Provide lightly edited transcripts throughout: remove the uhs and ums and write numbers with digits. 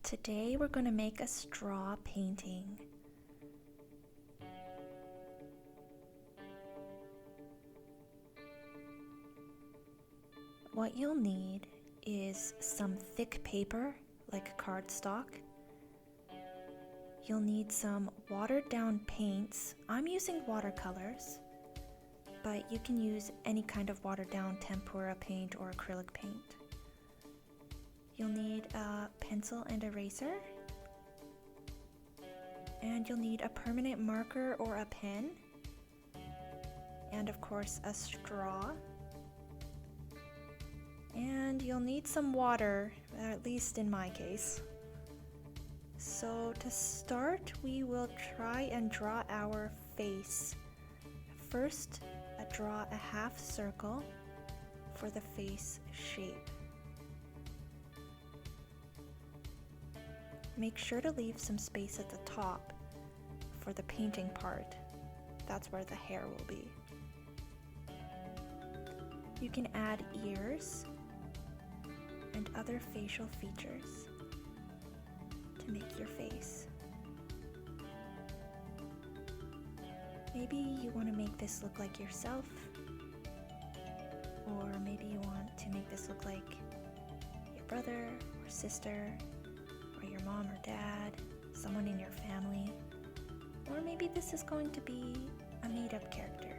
Today we're going to make a straw painting. What you'll need is some thick paper like cardstock. You'll need some watered down paints. I'm using watercolors, but you can use any kind of watered down tempera paint or acrylic paint. You'll need a pencil and eraser, and you'll need a permanent marker or a pen, and of course a straw, and you'll need some water, at least in my case. So to start, we will try and draw our face. First, draw a half circle for the face shape. Make sure to leave some space at the top for the painting part. That's where the hair will be. You can add ears and other facial features to make your face. Maybe you want to make this look like yourself, or maybe you want to make this look like your brother or sister, or your mom or dad, someone in your family, or maybe this is going to be a made-up character.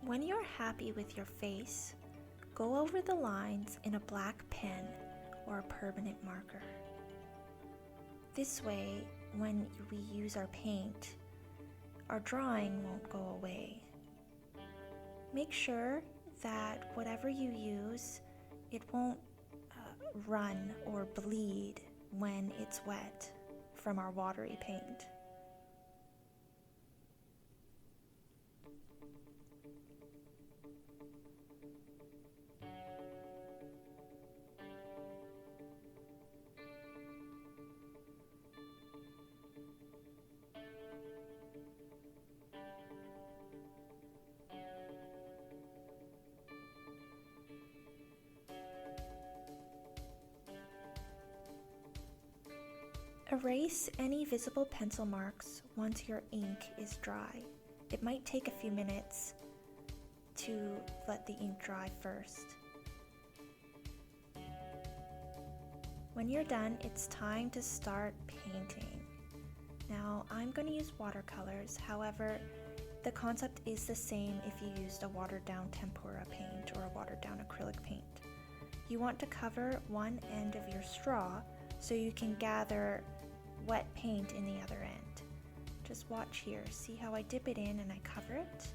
When you're happy with your face, go over the lines in a black pen or a permanent marker. This way, when we use our paint, our drawing won't go away. Make sure that whatever you use, it won't run or bleed when it's wet from our watery paint. Erase any visible pencil marks once your ink is dry. It might take a few minutes to let the ink dry first. When you're done, it's time to start painting. Now, I'm going to use watercolors. However, the concept is the same if you used a watered down tempera paint or a watered down acrylic paint. You want to cover one end of your straw so you can gather wet paint in the other end. Just watch here. See how I dip it in and I cover it?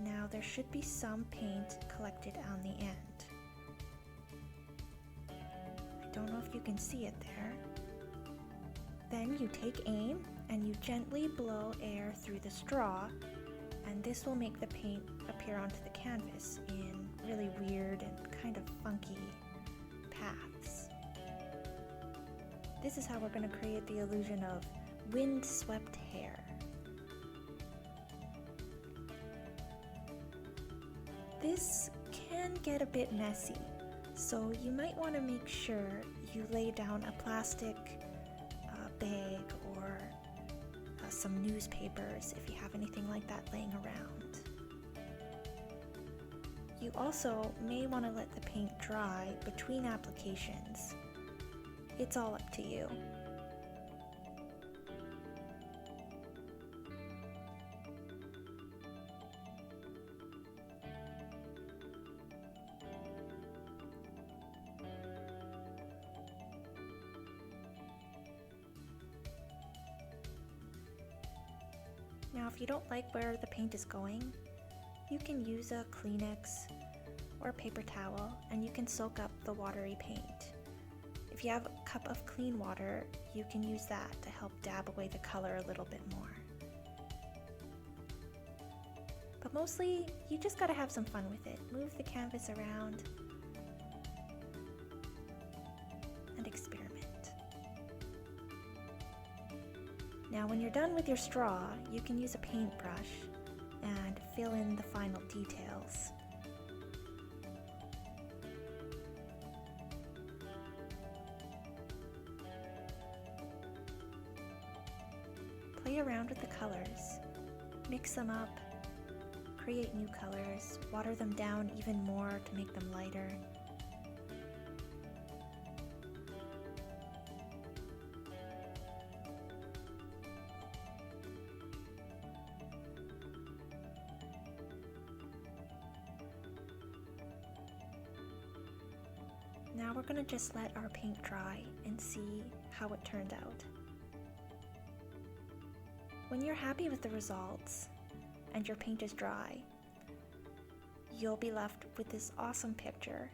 Now there should be some paint collected on the end. I don't know if you can see it there. Then you take aim and you gently blow air through the straw, and this will make the paint appear onto the canvas in really weird and kind of funky paths. This is how we're going to create the illusion of wind-swept hair. This can get a bit messy, so you might want to make sure you lay down a plastic bag or some newspapers if you have anything like that laying around. You also may want to let the paint dry between applications. It's all up to you. Now, if you don't like where the paint is going, you can use a Kleenex or a paper towel and you can soak up the watery paint. If you have a cup of clean water, you can use that to help dab away the color a little bit more. But mostly, you just gotta have some fun with it. Move the canvas around and experiment. Now when you're done with your straw, you can use a paintbrush and fill in the final details. Play around with the colors, mix them up, create new colors, water them down even more to make them lighter. Now we're going to just let our paint dry and see how it turned out. When you're happy with the results and your paint is dry, you'll be left with this awesome picture.